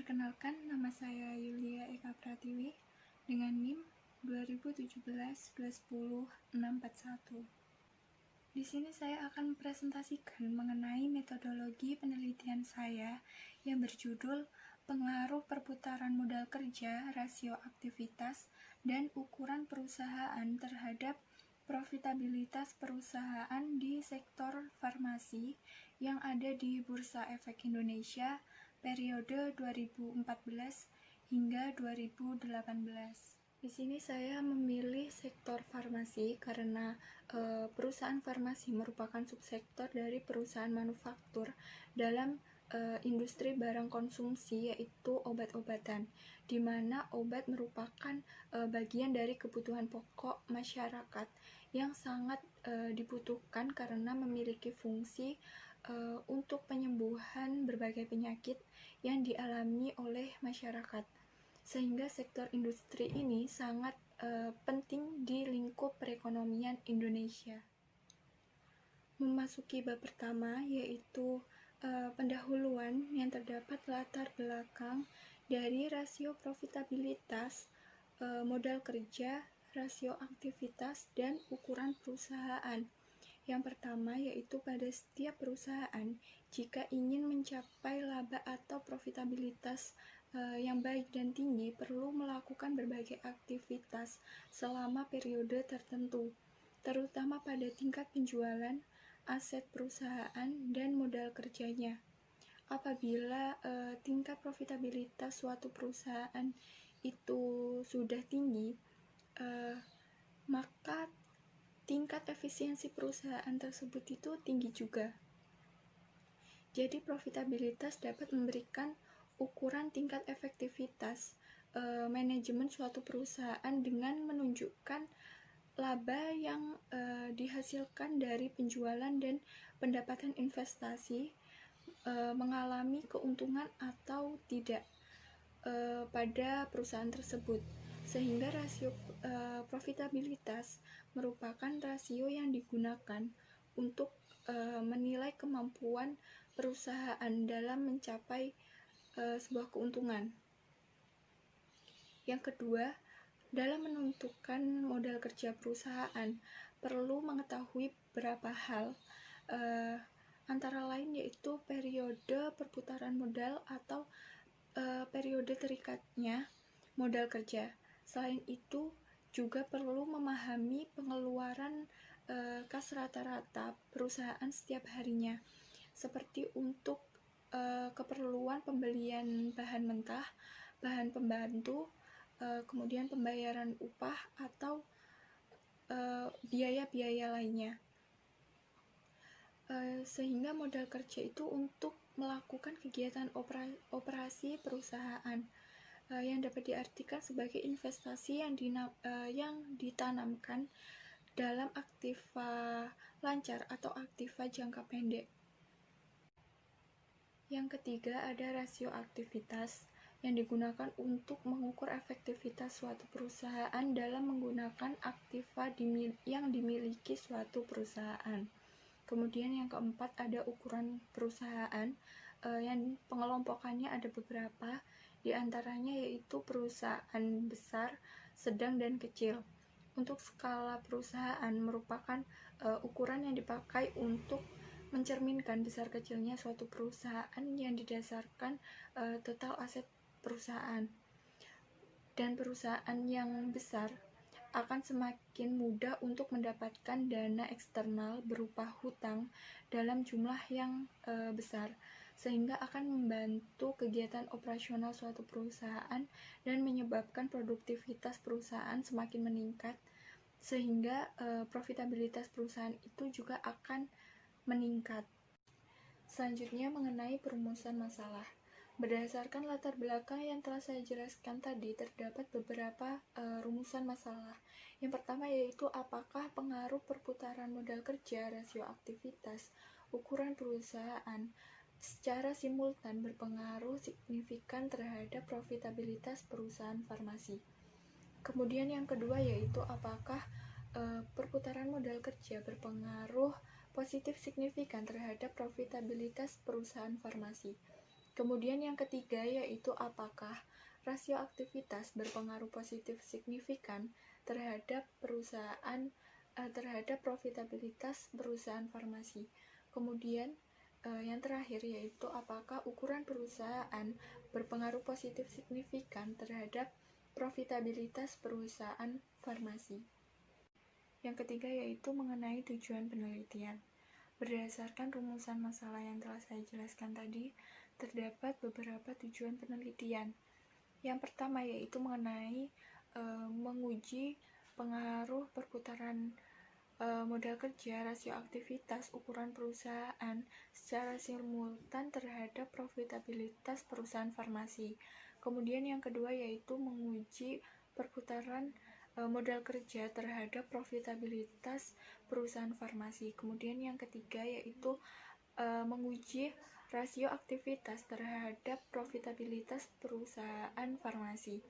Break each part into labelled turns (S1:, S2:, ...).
S1: Perkenalkan, nama saya Yulia Eka Pratiwi dengan NIM 2017-210-641. Di sini saya akan mempresentasikan mengenai metodologi penelitian saya yang berjudul Pengaruh Perputaran Modal Kerja, Rasio Aktivitas, dan Ukuran Perusahaan terhadap Profitabilitas Perusahaan di Sektor Farmasi yang ada di Bursa Efek Indonesia periode 2014 hingga 2018. Di sini saya memilih sektor farmasi karena perusahaan farmasi merupakan subsektor dari perusahaan manufaktur dalam industri barang konsumsi, yaitu obat-obatan, di mana obat merupakan bagian dari kebutuhan pokok masyarakat yang sangat dibutuhkan karena memiliki fungsi untuk penyembuhan berbagai penyakit yang dialami oleh masyarakat, sehingga sektor industri ini sangat penting di lingkup perekonomian Indonesia. Memasuki bab pertama, yaitu pendahuluan yang terdapat latar belakang dari rasio profitabilitas, modal kerja, rasio aktivitas, dan ukuran perusahaan. Yang pertama yaitu pada setiap perusahaan, jika ingin mencapai laba atau profitabilitas yang baik dan tinggi, perlu melakukan berbagai aktivitas selama periode tertentu, terutama pada tingkat penjualan, aset perusahaan, dan modal kerjanya. Apabila tingkat profitabilitas suatu perusahaan itu sudah tinggi, maka tingkat efisiensi perusahaan tersebut itu tinggi juga. Jadi profitabilitas dapat memberikan ukuran tingkat efektivitas manajemen suatu perusahaan dengan menunjukkan laba yang dihasilkan dari penjualan dan pendapatan investasi mengalami keuntungan atau tidak pada perusahaan tersebut, sehingga rasio profitabilitas merupakan rasio yang digunakan untuk menilai kemampuan perusahaan dalam mencapai sebuah keuntungan. Yang kedua, dalam menentukan modal kerja perusahaan perlu mengetahui beberapa hal, antara lain yaitu periode perputaran modal atau periode terikatnya modal kerja. Selain itu, juga perlu memahami pengeluaran kas rata-rata perusahaan setiap harinya, seperti untuk keperluan pembelian bahan mentah, bahan pembantu, kemudian pembayaran upah atau biaya-biaya lainnya. Sehingga modal kerja itu untuk melakukan kegiatan operasi perusahaan yang dapat diartikan sebagai investasi yang ditanamkan dalam aktiva lancar atau aktiva jangka pendek. Yang ketiga, ada rasio aktivitas yang digunakan untuk mengukur efektivitas suatu perusahaan dalam menggunakan aktiva yang dimiliki suatu perusahaan. Kemudian yang keempat, ada ukuran perusahaan yang pengelompokannya ada beberapa, di antaranya yaitu perusahaan besar, sedang, dan kecil. Untuk skala perusahaan merupakan ukuran yang dipakai untuk mencerminkan besar kecilnya suatu perusahaan yang didasarkan total aset perusahaan. Dan perusahaan yang besar akan semakin mudah untuk mendapatkan dana eksternal berupa hutang dalam jumlah yang besar, sehingga akan membantu kegiatan operasional suatu perusahaan dan menyebabkan produktivitas perusahaan semakin meningkat, sehingga profitabilitas perusahaan itu juga akan meningkat. Selanjutnya mengenai perumusan masalah. Berdasarkan latar belakang yang telah saya jelaskan tadi, terdapat beberapa rumusan masalah. Yang pertama yaitu apakah pengaruh perputaran modal kerja, rasio aktivitas, ukuran perusahaan secara simultan berpengaruh signifikan terhadap profitabilitas perusahaan farmasi. Kemudian yang kedua yaitu apakah perputaran modal kerja berpengaruh positif signifikan terhadap profitabilitas perusahaan farmasi. Kemudian yang ketiga yaitu apakah rasio aktivitas berpengaruh positif signifikan terhadap terhadap profitabilitas perusahaan farmasi. Kemudian yang terakhir yaitu apakah ukuran perusahaan berpengaruh positif signifikan terhadap profitabilitas perusahaan farmasi. Yang ketiga yaitu mengenai tujuan penelitian. Berdasarkan rumusan masalah yang telah saya jelaskan tadi, terdapat beberapa tujuan penelitian. Yang pertama yaitu mengenai menguji pengaruh perputaran modal kerja, rasio aktivitas, ukuran perusahaan secara simultan terhadap profitabilitas perusahaan farmasi. Kemudian yang kedua yaitu menguji perputaran modal kerja terhadap profitabilitas perusahaan farmasi. Kemudian yang ketiga yaitu menguji rasio aktivitas terhadap profitabilitas perusahaan farmasi.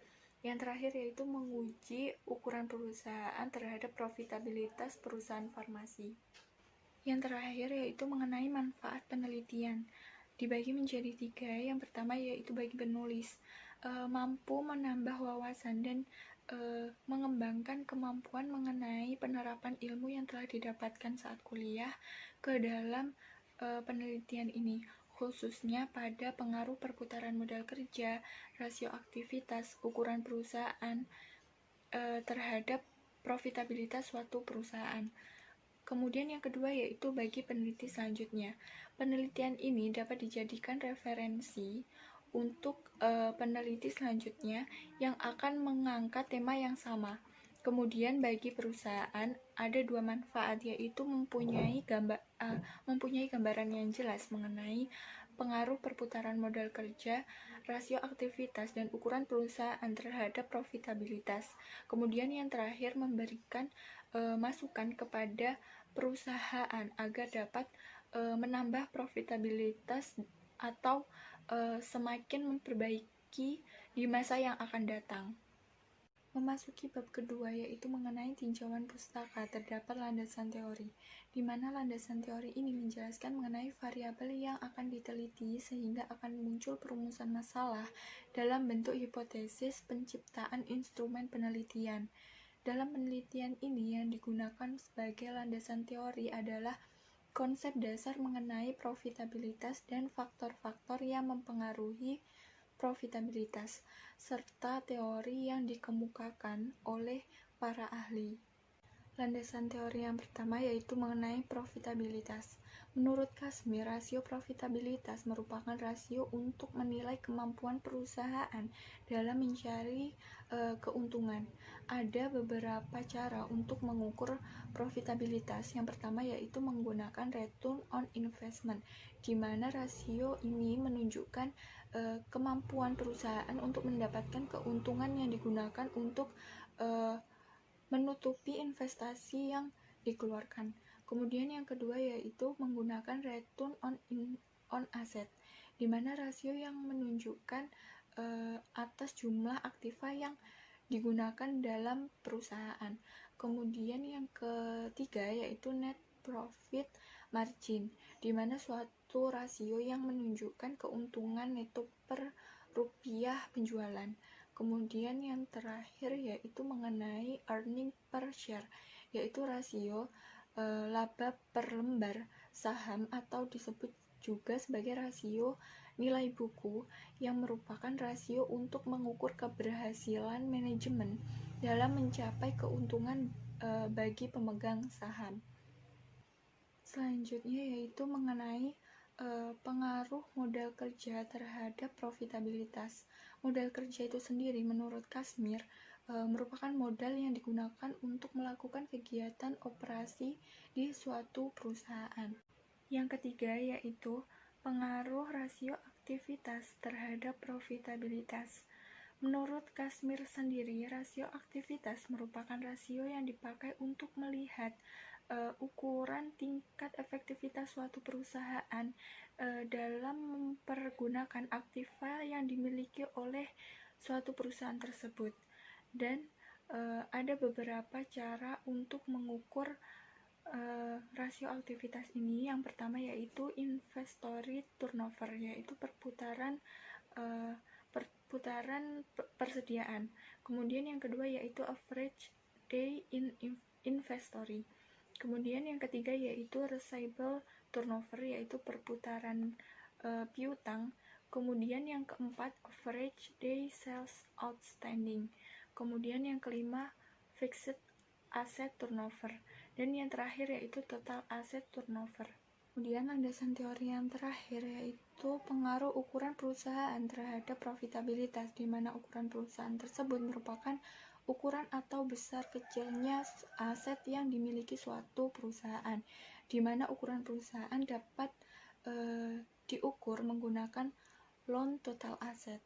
S1: Yang terakhir yaitu menguji ukuran perusahaan terhadap profitabilitas perusahaan farmasi. Yang terakhir yaitu mengenai manfaat penelitian. Dibagi menjadi 3. Yang pertama yaitu bagi penulis, mampu menambah wawasan dan mengembangkan kemampuan mengenai penerapan ilmu yang telah didapatkan saat kuliah ke dalam penelitian ini, khususnya pada pengaruh perputaran modal kerja, rasio aktivitas, ukuran perusahaan terhadap profitabilitas suatu perusahaan. Kemudian yang kedua yaitu bagi peneliti selanjutnya. Penelitian ini dapat dijadikan referensi untuk peneliti selanjutnya yang akan mengangkat tema yang sama. Kemudian bagi perusahaan ada 2 manfaat, yaitu mempunyai gambaran yang jelas mengenai pengaruh perputaran modal kerja, rasio aktivitas, dan ukuran perusahaan terhadap profitabilitas. Kemudian yang terakhir memberikan masukan kepada perusahaan agar dapat menambah profitabilitas atau semakin memperbaiki di masa yang akan datang. Memasuki bab kedua yaitu mengenai tinjauan pustaka, terdapat landasan teori, di mana landasan teori ini menjelaskan mengenai variabel yang akan diteliti sehingga akan muncul perumusan masalah dalam bentuk hipotesis penciptaan instrumen penelitian. Dalam penelitian ini yang digunakan sebagai landasan teori adalah konsep dasar mengenai profitabilitas dan faktor-faktor yang mempengaruhi profitabilitas, serta teori yang dikemukakan oleh para ahli. Landasan teori yang pertama yaitu mengenai profitabilitas. Menurut Kazmir, rasio profitabilitas merupakan rasio untuk menilai kemampuan perusahaan dalam mencari keuntungan. Ada beberapa cara untuk mengukur profitabilitas. Yang pertama yaitu menggunakan return on investment, di mana rasio ini menunjukkan kemampuan perusahaan untuk mendapatkan keuntungan yang digunakan untuk menutupi investasi yang dikeluarkan. Kemudian yang kedua yaitu menggunakan return on asset, di mana rasio yang menunjukkan atas jumlah aktiva yang digunakan dalam perusahaan. Kemudian yang ketiga yaitu net profit margin, di mana suatu rasio yang menunjukkan keuntungan neto per rupiah penjualan. Kemudian yang terakhir yaitu mengenai earning per share, yaitu rasio laba per lembar saham atau disebut juga sebagai rasio nilai buku, yang merupakan rasio untuk mengukur keberhasilan manajemen dalam mencapai keuntungan bagi pemegang saham. Selanjutnya yaitu mengenai pengaruh modal kerja terhadap profitabilitas. Modal kerja itu sendiri menurut Kazmir merupakan modal yang digunakan untuk melakukan kegiatan operasi di suatu perusahaan. Yang ketiga yaitu pengaruh rasio aktivitas terhadap profitabilitas. Menurut Kazmir sendiri, rasio aktivitas merupakan rasio yang dipakai untuk melihat ukuran tingkat efektivitas suatu perusahaan dalam mempergunakan aktiva yang dimiliki oleh suatu perusahaan tersebut. Dan ada beberapa cara untuk mengukur Rasio aktivitas ini yang pertama yaitu inventory turnover, yaitu perputaran persediaan. Kemudian yang kedua yaitu average day in inventory. Kemudian yang ketiga yaitu receivable turnover, yaitu perputaran piutang. Kemudian yang keempat average day sales outstanding. Kemudian yang kelima fixed asset turnover. Dan yang terakhir yaitu total asset turnover. Kemudian landasan teori yang terakhir yaitu pengaruh ukuran perusahaan terhadap profitabilitas, di mana ukuran perusahaan tersebut merupakan ukuran atau besar kecilnya aset yang dimiliki suatu perusahaan, di mana ukuran perusahaan dapat diukur menggunakan loan total asset.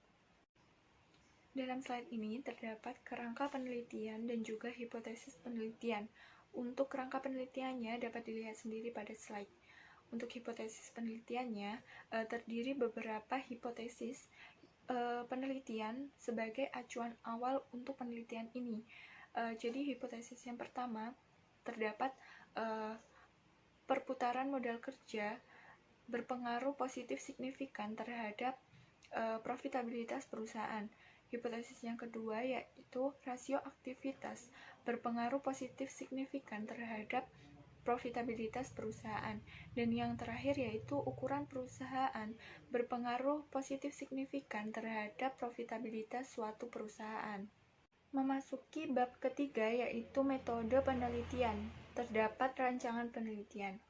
S1: Dalam slide ini terdapat kerangka penelitian dan juga hipotesis penelitian. Untuk kerangka penelitiannya dapat dilihat sendiri pada slide. Untuk hipotesis penelitiannya terdiri beberapa hipotesis penelitian sebagai acuan awal untuk penelitian ini. Jadi hipotesis yang pertama terdapat perputaran modal kerja berpengaruh positif signifikan terhadap profitabilitas perusahaan. Hipotesis yang kedua yaitu rasio aktivitas berpengaruh positif signifikan terhadap profitabilitas perusahaan. Dan yang terakhir yaitu ukuran perusahaan berpengaruh positif signifikan terhadap profitabilitas suatu perusahaan. Memasuki bab ketiga yaitu metode penelitian. Terdapat rancangan penelitian.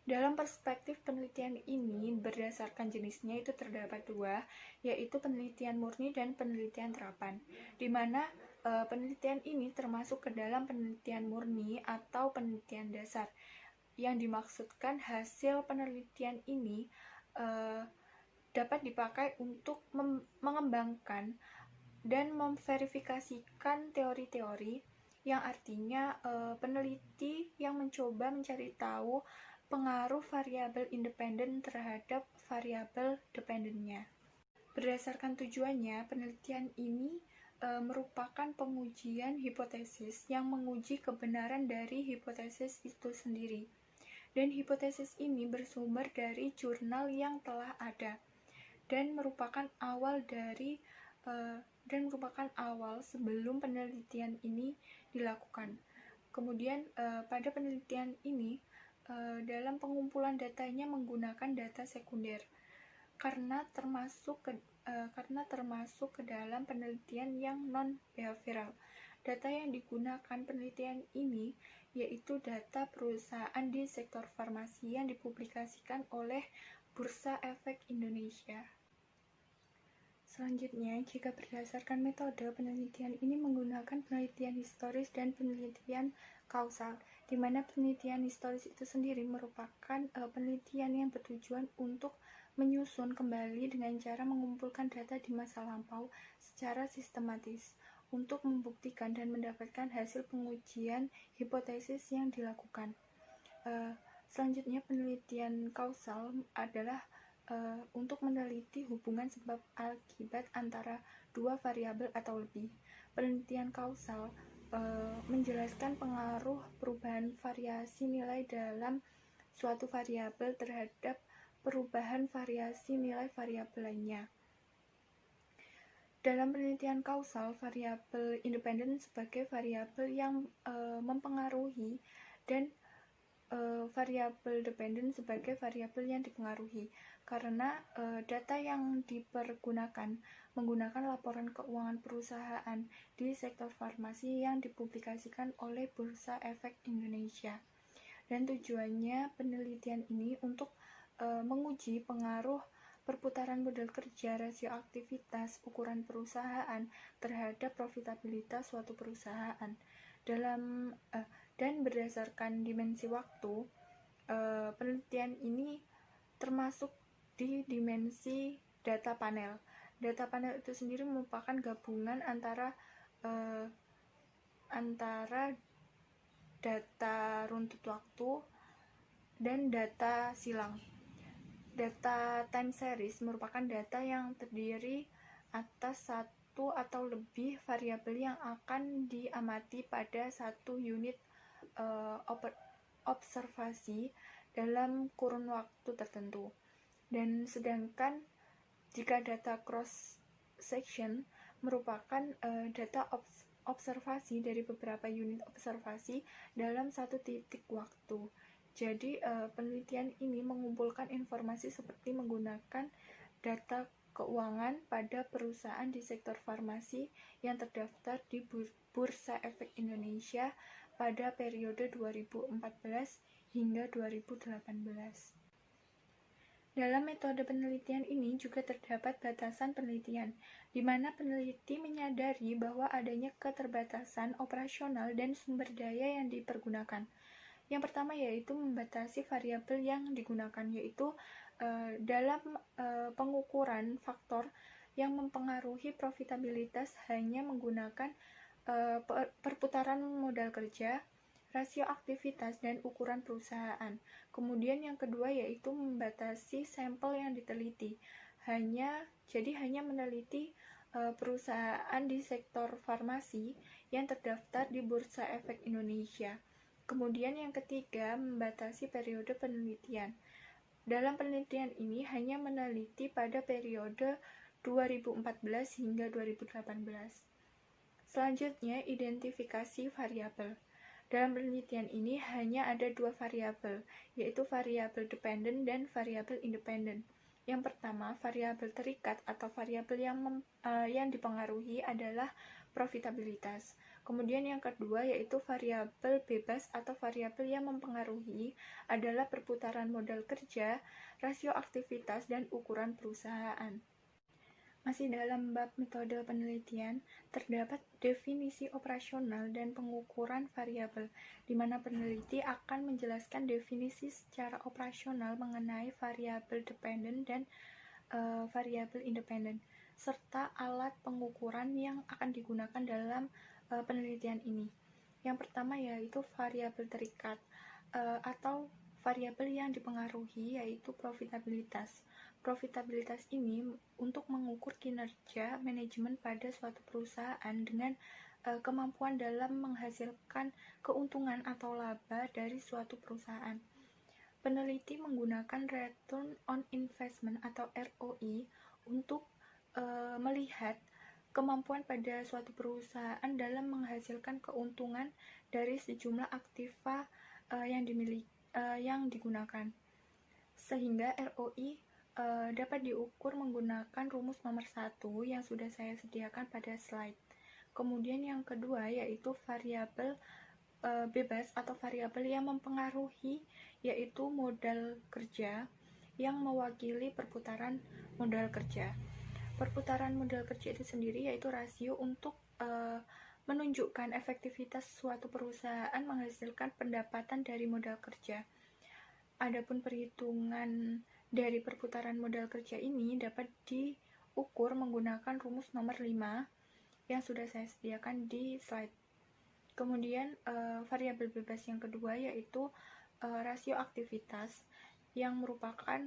S1: Dalam perspektif penelitian ini, berdasarkan jenisnya itu terdapat dua, yaitu penelitian murni dan penelitian terapan, di mana penelitian ini termasuk ke dalam penelitian murni atau penelitian dasar. Yang dimaksudkan hasil penelitian ini dapat dipakai untuk mengembangkan dan memverifikasikan teori-teori, yang artinya peneliti yang mencoba mencari tahu pengaruh variabel independen terhadap variabel dependennya. Berdasarkan tujuannya, penelitian ini merupakan pengujian hipotesis yang menguji kebenaran dari hipotesis itu sendiri. Dan hipotesis ini bersumber dari jurnal yang telah ada dan merupakan awal sebelum penelitian ini dilakukan. Kemudian pada penelitian ini dalam pengumpulan datanya menggunakan data sekunder karena termasuk ke dalam penelitian yang non-behavioral. Data yang digunakan penelitian ini yaitu data perusahaan di sektor farmasi yang dipublikasikan oleh Bursa Efek Indonesia. Selanjutnya, jika berdasarkan metode penelitian ini menggunakan penelitian historis dan penelitian kausal, di mana penelitian historis itu sendiri merupakan penelitian yang bertujuan untuk menyusun kembali dengan cara mengumpulkan data di masa lampau secara sistematis untuk membuktikan dan mendapatkan hasil pengujian hipotesis yang dilakukan. Selanjutnya, penelitian kausal adalah untuk meneliti hubungan sebab akibat antara dua variabel atau lebih. Penelitian kausal menjelaskan pengaruh perubahan variasi nilai dalam suatu variabel terhadap perubahan variasi nilai variabel lainnya. Dalam penelitian kausal, variabel independen sebagai variabel yang mempengaruhi dan variabel dependen sebagai variabel yang dipengaruhi, karena data yang dipergunakan menggunakan laporan keuangan perusahaan di sektor farmasi yang dipublikasikan oleh Bursa Efek Indonesia. Dan tujuannya penelitian ini untuk menguji pengaruh perputaran modal kerja, rasio aktivitas, ukuran perusahaan terhadap profitabilitas suatu perusahaan. Dan berdasarkan dimensi waktu, penelitian ini termasuk di dimensi data panel. Data panel itu sendiri merupakan gabungan antara data runtut waktu dan data silang. Data time series merupakan data yang terdiri atas satu atau lebih variabel yang akan diamati pada satu unit observasi dalam kurun waktu tertentu. Dan sedangkan jika data cross section merupakan data observasi dari beberapa unit observasi dalam satu titik waktu. Jadi penelitian ini mengumpulkan informasi seperti menggunakan data keuangan pada perusahaan di sektor farmasi yang terdaftar di Bursa Efek Indonesia pada periode 2014 hingga 2018. Dalam metode penelitian ini juga terdapat batasan penelitian, di mana peneliti menyadari bahwa adanya keterbatasan operasional dan sumber daya yang dipergunakan. Yang pertama yaitu membatasi variabel yang digunakan, yaitu dalam pengukuran faktor yang mempengaruhi profitabilitas hanya menggunakan perputaran modal kerja, rasio aktivitas, dan ukuran perusahaan. Kemudian yang kedua yaitu membatasi sampel yang diteliti, hanya meneliti perusahaan di sektor farmasi yang terdaftar di Bursa Efek Indonesia. Kemudian yang ketiga, membatasi periode penelitian. Dalam penelitian ini hanya meneliti pada periode 2014 hingga 2018. Selanjutnya, identifikasi variabel. Dalam penelitian ini hanya ada dua variabel, yaitu variabel dependent dan variabel independent. Yang pertama, variabel terikat atau variabel yang dipengaruhi adalah profitabilitas. Kemudian yang kedua yaitu variabel bebas atau variabel yang mempengaruhi adalah perputaran modal kerja, rasio aktivitas, dan ukuran perusahaan. Masih dalam bab metode penelitian, terdapat definisi operasional dan pengukuran variabel, di mana peneliti akan menjelaskan definisi secara operasional mengenai variabel dependent dan variabel independent, serta alat pengukuran yang akan digunakan dalam penelitian ini. Yang pertama yaitu variabel terikat atau variabel yang dipengaruhi yaitu profitabilitas. Profitabilitas ini untuk mengukur kinerja manajemen pada suatu perusahaan dengan kemampuan dalam menghasilkan keuntungan atau laba dari suatu perusahaan. Peneliti menggunakan return on investment atau ROI untuk melihat kemampuan pada suatu perusahaan dalam menghasilkan keuntungan dari sejumlah aktiva yang digunakan. Sehingga ROI dapat diukur menggunakan rumus nomor 1 yang sudah saya sediakan pada slide. Kemudian yang kedua yaitu variabel bebas atau variabel yang mempengaruhi, yaitu modal kerja yang mewakili perputaran modal kerja. Perputaran modal kerja itu sendiri yaitu rasio untuk menunjukkan efektivitas suatu perusahaan menghasilkan pendapatan dari modal kerja. Adapun perhitungan dari perputaran modal kerja ini dapat diukur menggunakan rumus nomor 5 yang sudah saya sediakan di slide. Kemudian variabel bebas yang kedua yaitu rasio aktivitas yang merupakan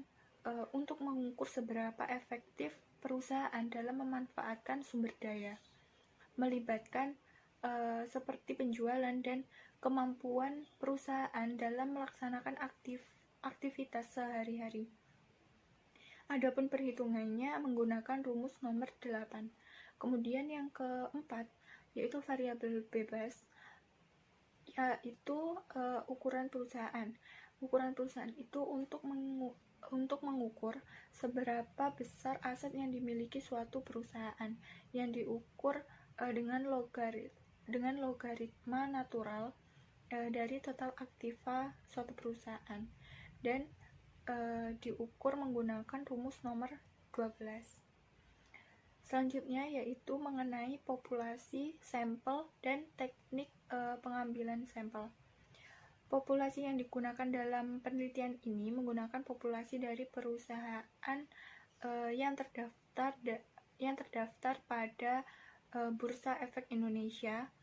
S1: untuk mengukur seberapa efektif perusahaan dalam memanfaatkan sumber daya, melibatkan seperti penjualan dan kemampuan perusahaan dalam melaksanakan aktivitas sehari-hari. Adapun perhitungannya menggunakan rumus nomor 8. Kemudian yang keempat yaitu variabel bebas, yaitu ukuran perusahaan. Ukuran perusahaan itu untuk mengukur seberapa besar aset yang dimiliki suatu perusahaan yang diukur dengan logaritma natural dari total aktiva suatu perusahaan dan diukur menggunakan rumus nomor 12. Selanjutnya yaitu mengenai populasi sampel dan teknik pengambilan sampel. Populasi yang digunakan dalam penelitian ini menggunakan populasi dari perusahaan yang terdaftar pada Bursa Efek Indonesia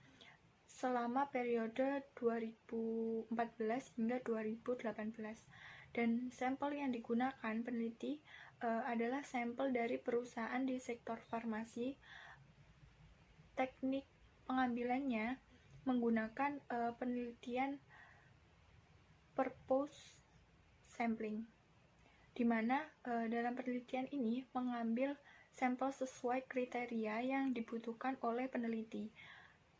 S1: selama periode 2014 hingga 2018. Dan sampel yang digunakan peneliti adalah sampel dari perusahaan di sektor farmasi. Teknik pengambilannya menggunakan penelitian purpose sampling, di mana dalam penelitian ini mengambil sampel sesuai kriteria yang dibutuhkan oleh peneliti.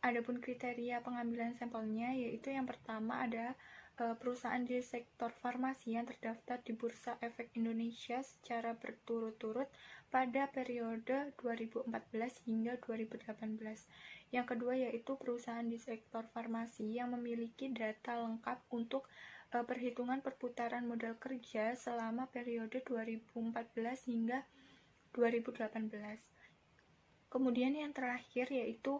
S1: Adapun kriteria pengambilan sampelnya yaitu yang pertama ada perusahaan di sektor farmasi yang terdaftar di Bursa Efek Indonesia secara berturut-turut pada periode 2014 hingga 2018. Yang kedua yaitu perusahaan di sektor farmasi yang memiliki data lengkap untuk perhitungan perputaran modal kerja selama periode 2014 hingga 2018. Kemudian yang terakhir yaitu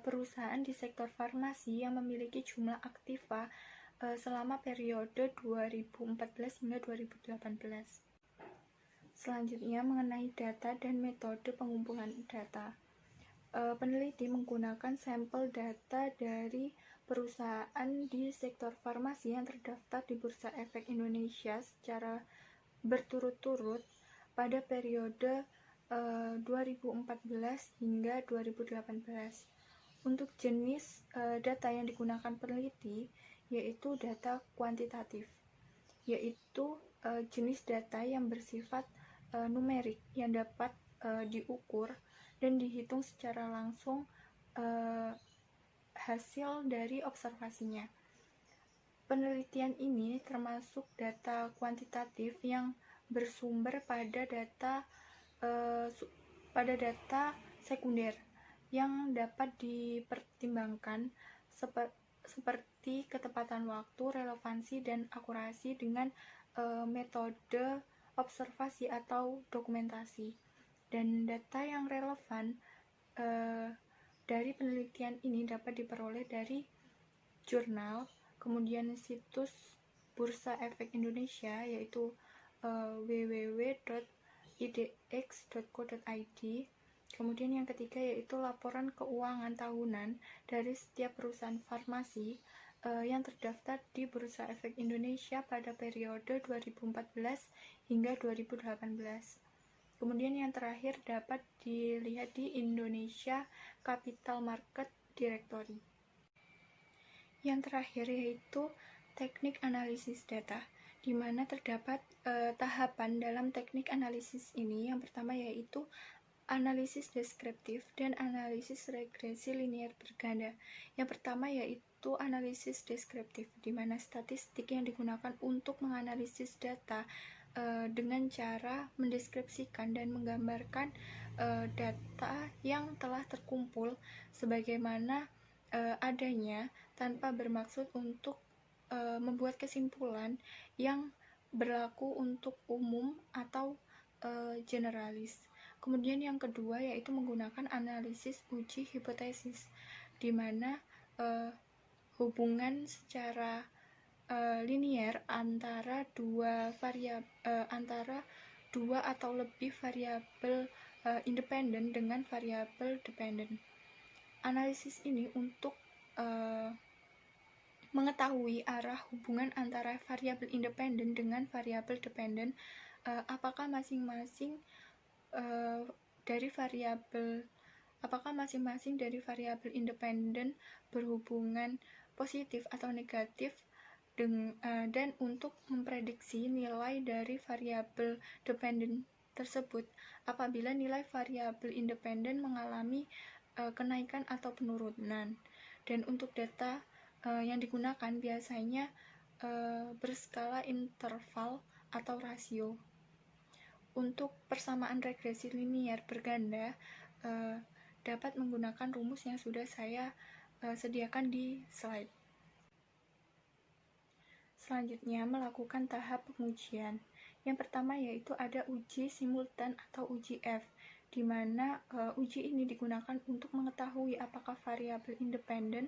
S1: perusahaan di sektor farmasi yang memiliki jumlah aktiva selama periode 2014 hingga 2018. Selanjutnya mengenai data dan metode pengumpulan data. Peneliti menggunakan sampel data dari perusahaan di sektor farmasi yang terdaftar di Bursa Efek Indonesia secara berturut-turut pada periode 2014 hingga 2018. Untuk jenis data yang digunakan peneliti yaitu data kuantitatif, yaitu jenis data yang bersifat numerik yang dapat diukur dan dihitung secara langsung hasil dari observasinya. Penelitian ini termasuk data kuantitatif yang bersumber pada data sekunder yang dapat dipertimbangkan seperti ketepatan waktu, relevansi, dan akurasi dengan metode observasi atau dokumentasi. Dan data yang relevan dari penelitian ini dapat diperoleh dari jurnal, kemudian situs Bursa Efek Indonesia yaitu www.idx.co.id. Kemudian yang ketiga yaitu laporan keuangan tahunan dari setiap perusahaan farmasi yang terdaftar di Bursa Efek Indonesia pada periode 2014 hingga 2018. Kemudian yang terakhir dapat dilihat di Indonesia Capital Market Directory. Yang terakhir yaitu teknik analisis data, di mana terdapat tahapan dalam teknik analisis ini. Yang pertama yaitu analisis deskriptif dan analisis regresi linear berganda. Yang pertama yaitu analisis deskriptif, di mana statistik yang digunakan untuk menganalisis data dengan cara mendeskripsikan dan menggambarkan data yang telah terkumpul sebagaimana adanya tanpa bermaksud untuk membuat kesimpulan yang berlaku untuk umum atau generalis. Kemudian yang kedua yaitu menggunakan analisis uji hipotesis, di mana hubungan secara linier antara dua atau lebih variabel independen dengan variabel dependen. Analisis ini untuk mengetahui arah hubungan antara variabel independen dengan variabel dependen, apakah masing-masing dari variabel independen berhubungan positif atau negatif, dan untuk memprediksi nilai dari variabel dependen tersebut apabila nilai variabel independen mengalami kenaikan atau penurunan. Dan untuk data yang digunakan biasanya berskala interval atau rasio. Untuk persamaan regresi linear berganda dapat menggunakan rumus yang sudah saya sediakan di slide. Selanjutnya, melakukan tahap pengujian. Yang pertama yaitu ada uji simultan atau uji F, di mana uji ini digunakan untuk mengetahui apakah variabel independen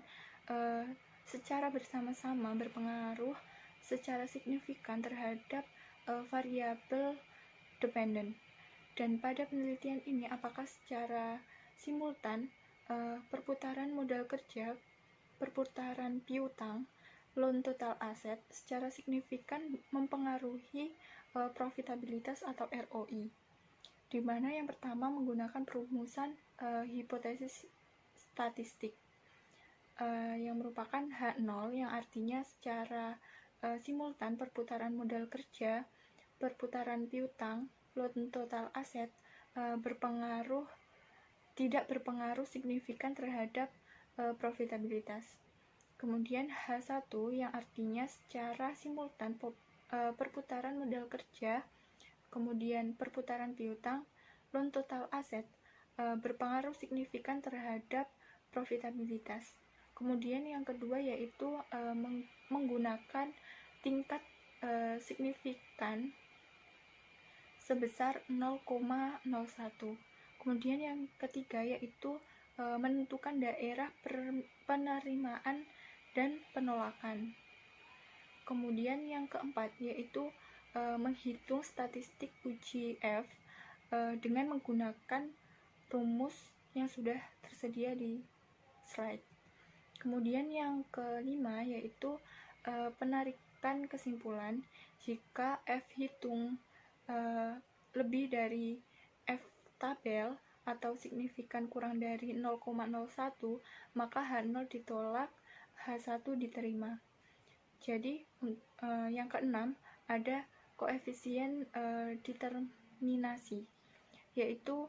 S1: secara bersama-sama berpengaruh secara signifikan terhadap variabel dependen. Dan pada penelitian ini apakah secara simultan perputaran modal kerja, perputaran piutang, loan total asset secara signifikan mempengaruhi profitabilitas atau ROI, di mana yang pertama menggunakan perumusan hipotesis statistik yang merupakan H0 yang artinya secara simultan perputaran modal kerja, perputaran piutang, loan total aset tidak berpengaruh signifikan terhadap profitabilitas. Kemudian H1 yang artinya secara simultan perputaran modal kerja, kemudian perputaran piutang, loan total aset berpengaruh signifikan terhadap profitabilitas. Kemudian yang kedua yaitu menggunakan tingkat signifikan sebesar 0,01. Kemudian yang ketiga yaitu menentukan daerah penerimaan dan penolakan. Kemudian yang keempat yaitu menghitung statistik UJF dengan menggunakan rumus yang sudah tersedia di slide. Kemudian yang kelima yaitu penarikan kesimpulan jika F hitung lebih dari F tabel atau signifikan kurang dari 0,01, maka H0 ditolak, H1 diterima. Jadi yang keenam ada koefisien determinasi, yaitu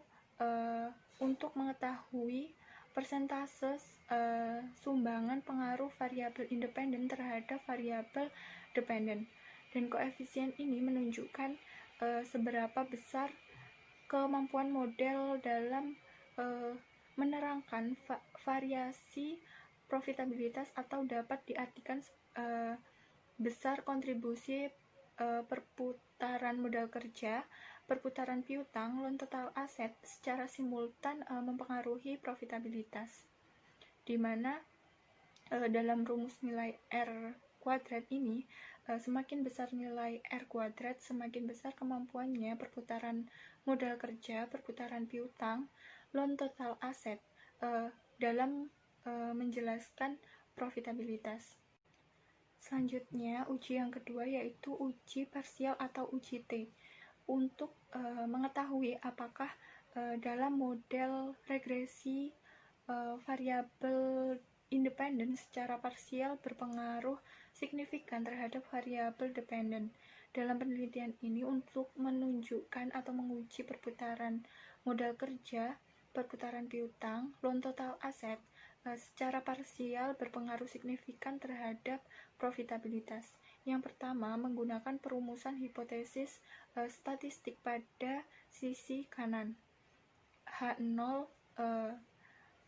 S1: untuk mengetahui persentase sumbangan pengaruh variabel independen terhadap variabel dependen, dan koefisien ini menunjukkan seberapa besar kemampuan model dalam menerangkan variasi profitabilitas, atau dapat diartikan besar kontribusi perputaran modal kerja, perputaran piutang, loan total aset secara simultan mempengaruhi profitabilitas, di mana dalam rumus nilai R kuadrat ini semakin besar nilai R kuadrat, semakin besar kemampuannya perputaran modal kerja, perputaran piutang, loan total aset dalam menjelaskan profitabilitas. Selanjutnya, uji yang kedua yaitu uji parsial atau uji T, untuk mengetahui apakah dalam model regresi variabel independen secara parsial berpengaruh signifikan terhadap variabel dependen. Dalam penelitian ini untuk menunjukkan atau menguji perputaran modal kerja, perputaran piutang, loan total aset secara parsial berpengaruh signifikan terhadap profitabilitas. Yang pertama, menggunakan perumusan hipotesis statistik pada sisi kanan. H0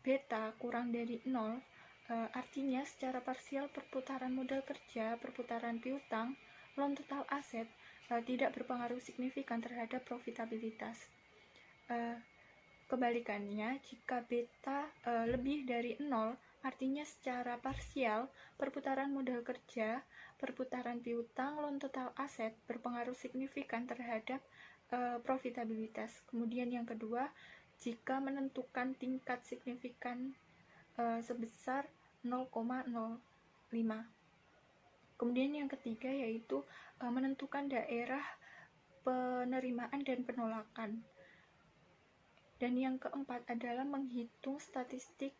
S1: beta kurang dari 0 artinya secara parsial perputaran modal kerja, perputaran piutang, loan total aset tidak berpengaruh signifikan terhadap profitabilitas. Kebalikannya, jika beta lebih dari 0, artinya secara parsial perputaran modal kerja, perputaran piutang, loan total aset berpengaruh signifikan terhadap profitabilitas. Kemudian yang kedua, jika menentukan tingkat signifikan sebesar 0,05. Kemudian yang ketiga yaitu menentukan daerah penerimaan dan penolakan. Dan yang keempat adalah menghitung statistik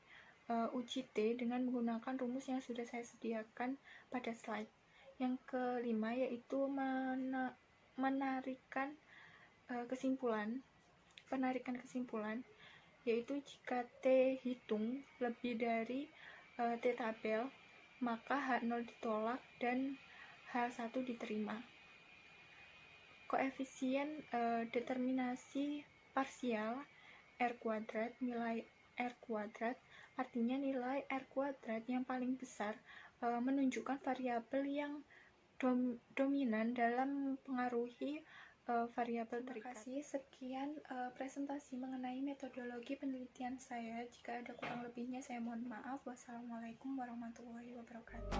S1: UJT dengan menggunakan rumus yang sudah saya sediakan pada slide. Yang kelima yaitu penarikan kesimpulan, yaitu jika T hitung lebih dari T tabel, maka H0 ditolak dan H1 diterima. Koefisien determinasi parsial R kuadrat, nilai R kuadrat artinya nilai R kuadrat yang paling besar menunjukkan variabel yang dominan dalam mempengaruhi variabel terikat. Terima kasih. Sekian presentasi mengenai metodologi penelitian saya. Jika ada kurang lebihnya saya mohon maaf. Wassalamualaikum warahmatullahi wabarakatuh.